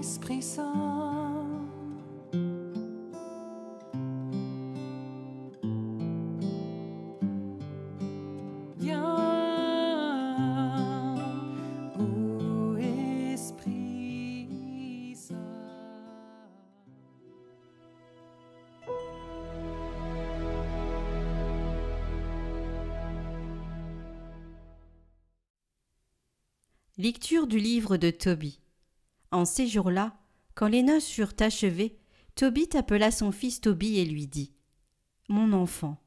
Esprit Saint. Viens, ô Esprit Saint. Lecture du livre de Tobie. En ces jours-là, quand les noces furent achevées, Tobit appela son fils Tobie et lui dit : « Mon enfant,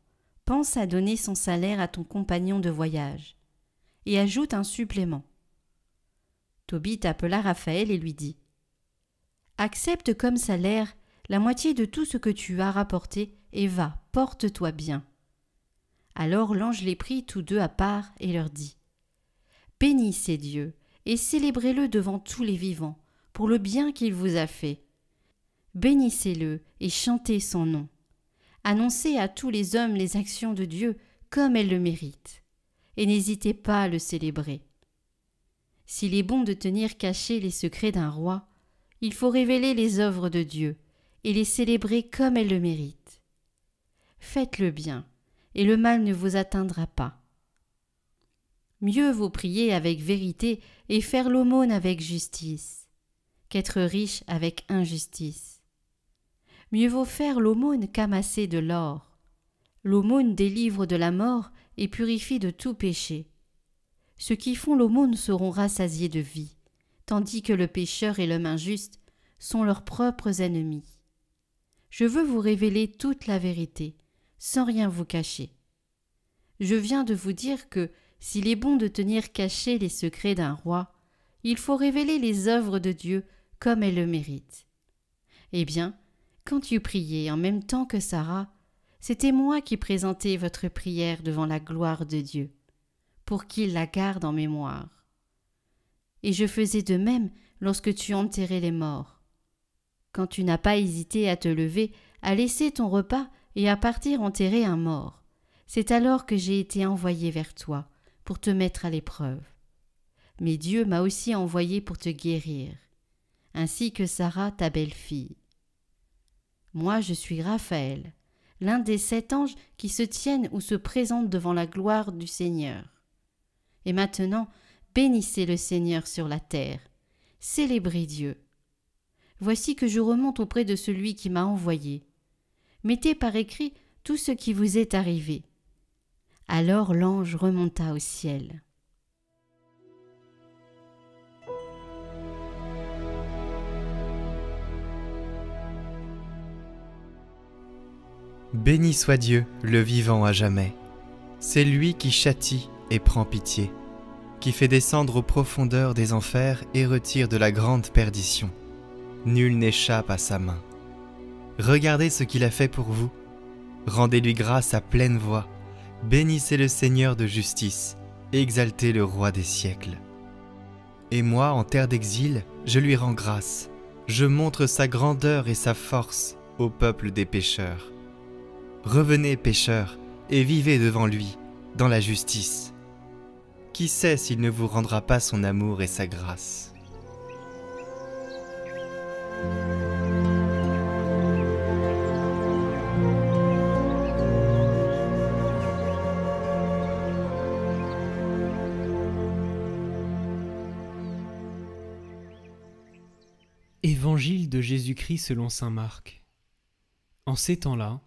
pense à donner son salaire à ton compagnon de voyage, et ajoute un supplément. » Tobit appela Raphaël et lui dit : « Accepte comme salaire la moitié de tout ce que tu as rapporté, et va, porte-toi bien. » Alors l'ange les prit tous deux à part et leur dit : « Bénissez Dieu, et célébrez-le devant tous les vivants, pour le bien qu'il vous a fait. Bénissez-le et chantez son nom. Annoncez à tous les hommes les actions de Dieu comme elles le méritent, et n'hésitez pas à le célébrer. S'il est bon de tenir cachés les secrets d'un roi, il faut révéler les œuvres de Dieu et les célébrer comme elles le méritent. Faites le bien, et le mal ne vous atteindra pas. Mieux vaut prier avec vérité et faire l'aumône avec justice, qu'être riche avec injustice. Mieux vaut faire l'aumône qu'amasser de l'or. L'aumône délivre de la mort et purifie de tout péché. Ceux qui font l'aumône seront rassasiés de vie, tandis que le pécheur et l'homme injuste sont leurs propres ennemis. Je veux vous révéler toute la vérité, sans rien vous cacher. Je viens de vous dire que, s'il est bon de tenir cachés les secrets d'un roi, il faut révéler les œuvres de Dieu comme elles le méritent. Eh bien, quand tu priais en même temps que Sarah, c'était moi qui présentais votre prière devant la gloire de Dieu, pour qu'il la garde en mémoire. Et je faisais de même lorsque tu enterrais les morts. Quand tu n'as pas hésité à te lever, à laisser ton repas et à partir enterrer un mort, c'est alors que j'ai été envoyé vers toi pour te mettre à l'épreuve. Mais Dieu m'a aussi envoyé pour te guérir, ainsi que Sarah, ta belle-fille. Moi, je suis Raphaël, l'un des 7 anges qui se tiennent ou se présentent devant la gloire du Seigneur. Et maintenant, bénissez le Seigneur sur la terre, célébrez Dieu. Voici que je remonte auprès de celui qui m'a envoyé. Mettez par écrit tout ce qui vous est arrivé. » Alors l'ange remonta au ciel. Béni soit Dieu, le vivant à jamais. C'est lui qui châtie et prend pitié, qui fait descendre aux profondeurs des enfers et retire de la grande perdition. Nul n'échappe à sa main. Regardez ce qu'il a fait pour vous. Rendez-lui grâce à pleine voix. Bénissez le Seigneur de justice, exaltez le Roi des siècles. Et moi, en terre d'exil, je lui rends grâce. Je montre sa grandeur et sa force au peuple des pécheurs. Revenez, pécheurs, et vivez devant lui, dans la justice. Qui sait s'il ne vous rendra pas son amour et sa grâce ? Évangile de Jésus-Christ selon saint Marc. En ces temps-là,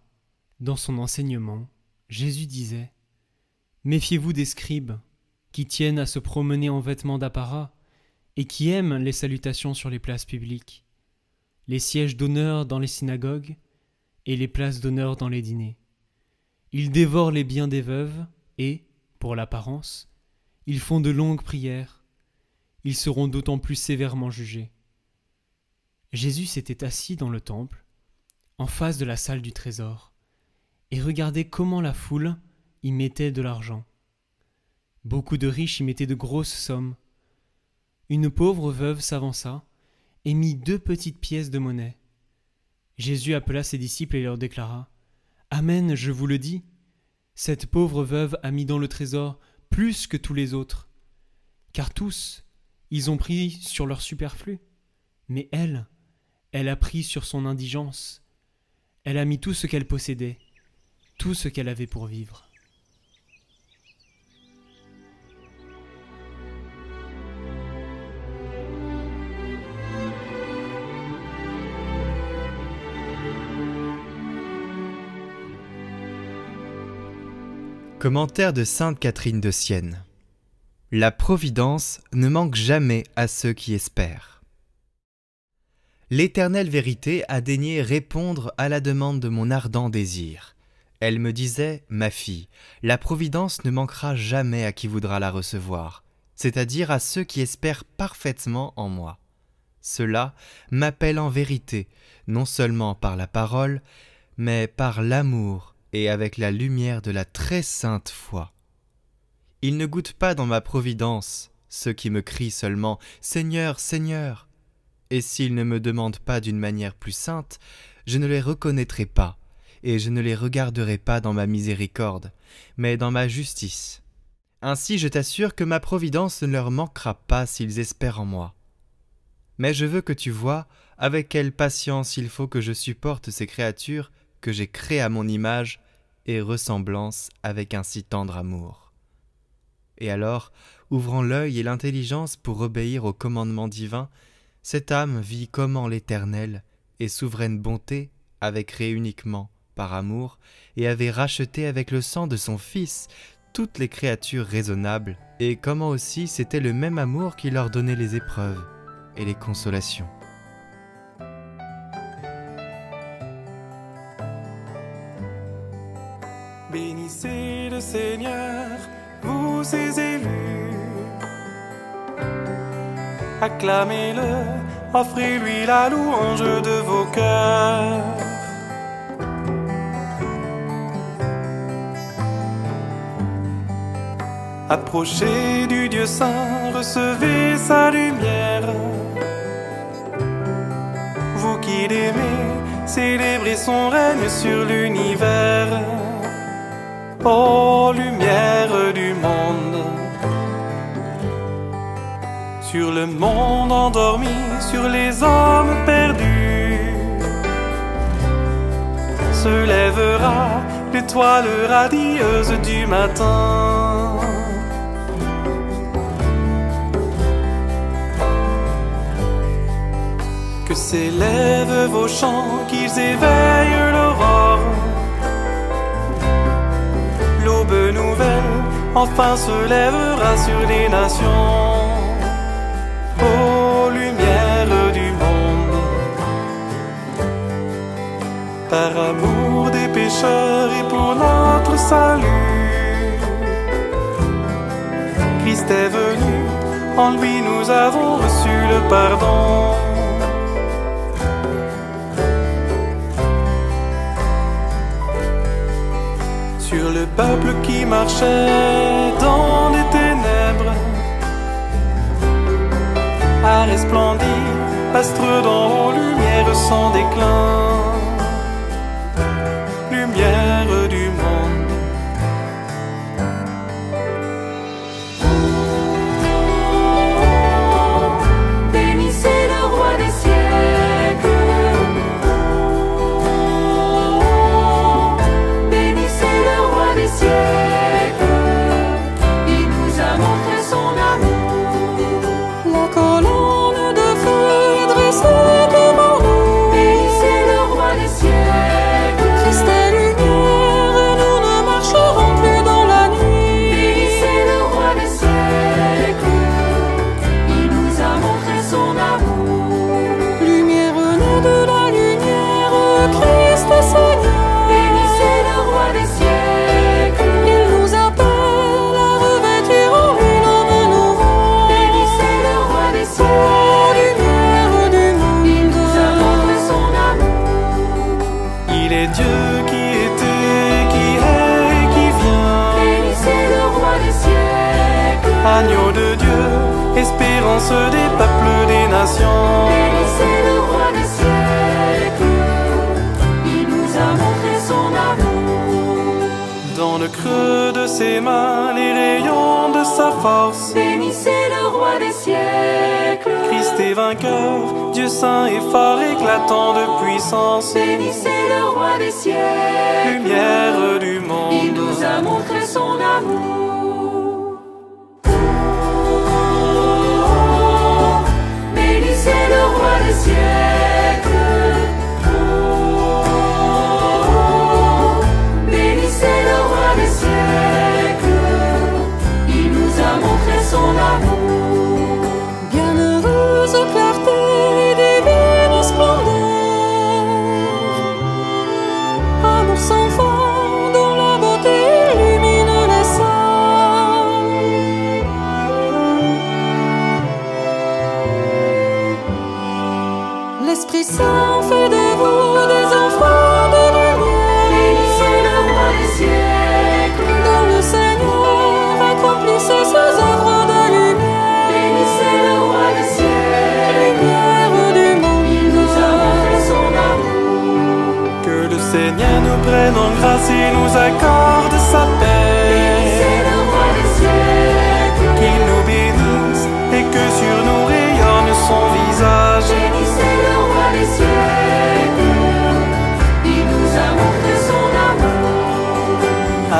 dans son enseignement, Jésus disait : « Méfiez-vous des scribes, qui tiennent à se promener en vêtements d'apparat et qui aiment les salutations sur les places publiques, les sièges d'honneur dans les synagogues et les places d'honneur dans les dîners. Ils dévorent les biens des veuves et, pour l'apparence, ils font de longues prières. Ils seront d'autant plus sévèrement jugés. » Jésus s'était assis dans le temple, en face de la salle du trésor, et regardait comment la foule y mettait de l'argent. Beaucoup de riches y mettaient de grosses sommes. Une pauvre veuve s'avança et mit 2 petites pièces de monnaie. Jésus appela ses disciples et leur déclara : « Amen, je vous le dis, cette pauvre veuve a mis dans le trésor plus que tous les autres, car tous, ils ont pris sur leur superflu, Mais elle a pris sur son indigence. Elle a mis tout ce qu'elle possédait, tout ce qu'elle avait pour vivre. Commentaire de sainte Catherine de Sienne. La providence ne manque jamais à ceux qui espèrent. L'Éternelle vérité a daigné répondre à la demande de mon ardent désir. Elle me disait, ma fille, la providence ne manquera jamais à qui voudra la recevoir, c'est-à-dire à ceux qui espèrent parfaitement en moi. Cela m'appelle en vérité, non seulement par la parole, mais par l'amour et avec la lumière de la très sainte foi. Ils ne goûtent pas dans ma providence, ceux qui me crient seulement « Seigneur, Seigneur !» Et s'ils ne me demandent pas d'une manière plus sainte, je ne les reconnaîtrai pas, et je ne les regarderai pas dans ma miséricorde, mais dans ma justice. Ainsi je t'assure que ma providence ne leur manquera pas s'ils espèrent en moi. Mais je veux que tu vois avec quelle patience il faut que je supporte ces créatures que j'ai créées à mon image et ressemblance avec un si tendre amour. Et alors, ouvrant l'œil et l'intelligence pour obéir au commandement divin, cette âme vit comment l'Éternel et souveraine bonté avait créé uniquement par amour et avait racheté avec le sang de son Fils toutes les créatures raisonnables, et comment aussi c'était le même amour qui leur donnait les épreuves et les consolations. Bénissez le Seigneur, vous ses élus. Acclamez-le, offrez-lui la louange de vos cœurs. Approchez du Dieu saint, recevez sa lumière. Vous qui l'aimez, célébrez son règne sur l'univers. Ô lumière du monde, sur le monde endormi, sur les hommes perdus, se lèvera l'étoile radieuse du matin. Que s'élèvent vos chants, qu'ils éveillent l'aurore. L'aube nouvelle enfin se lèvera sur les nations. Ô lumière du monde, par amour des pécheurs et pour notre salut, Christ est venu, en lui nous avons reçu le pardon. Sur le peuple qui marchait dans les ténèbres, a resplendi, astre dans lumière sans déclin, lumière du monde. Bénissez le roi des siècles. Bénissez le roi des siècles. Il nous a montré son amour. La colonne de feu est dressée devant nous. Bénissez le roi des siècles. Christ est lumière et nous ne marcherons plus dans la nuit. Bénissez le roi des siècles. Il nous a montré son amour. Lumière née de la lumière, Christ est Seigneur. Bénissez le roi des siècles. Il nous appelle à revêtir en lui l'homme nouveau. Bénissez le roi des Ô siècles. lumière du monde, Il nous a montré son amour. il est Dieu qui était, qui est et qui vient. Bénissez le roi des siècles. Agneau de Dieu, espérance des peuples, des nations. Bénissez le roi des siècles. Il nous a montré son amour. Dans le creux de ses mains, les rayons de sa force. Bénissez le roi des siècles. Christ est vaincu. vainqueur, Dieu saint et fort éclatant de puissance. Bénissez le roi des siècles, Lumière du monde. il nous a montré son amour. Bénissez le roi des siècles. Bénissez le roi des siècles. Il nous a montré son amour. Bienheureuse clarté, divine splendeur. Amour sans fin dont la beauté illumine les saints. L'Esprit Saint fait de vous des enfants de lumière. Bénissez le roi des siècles, dont le Seigneur accomplissait ses œuvres de lumière. Bénissez le roi des siècles, lumière du monde. Il nous a montré son amour. Que le Seigneur nous prenne en grâce et nous accorde sa paix. Bénissez le roi des siècles, Qu'il nous bénisse et que sur nous rayonne son visage. bénissez le roi des siècles. Il nous a montré son amour.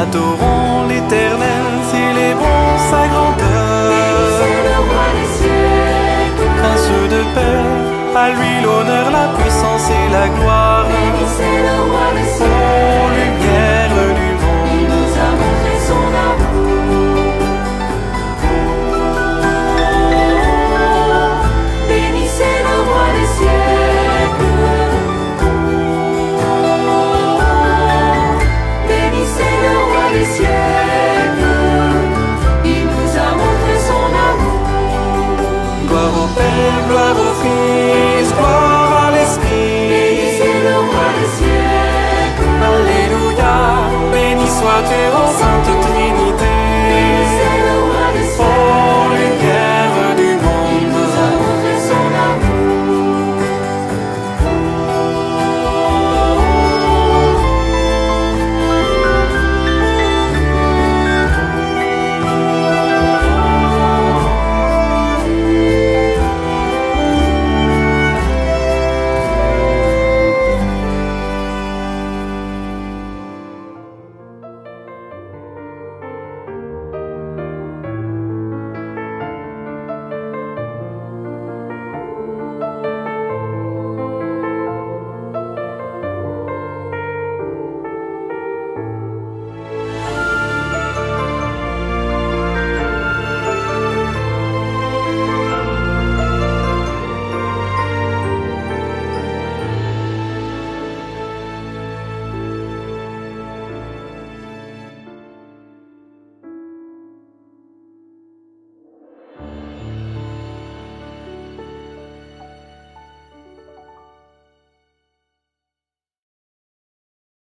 Adorons l'Éternel, s'il est bon sa grandeur. Bénissez le roi des siècles. Prince de paix, à lui l'honneur, la puissance et la gloire. Bénissez le roi des Ô siècles. lumière du Il monde. nous a montré son amour. Bénissez le roi des siècles. Bénissez le roi des siècles. Il nous a montré son amour. Gloire au Père, gloire au Fils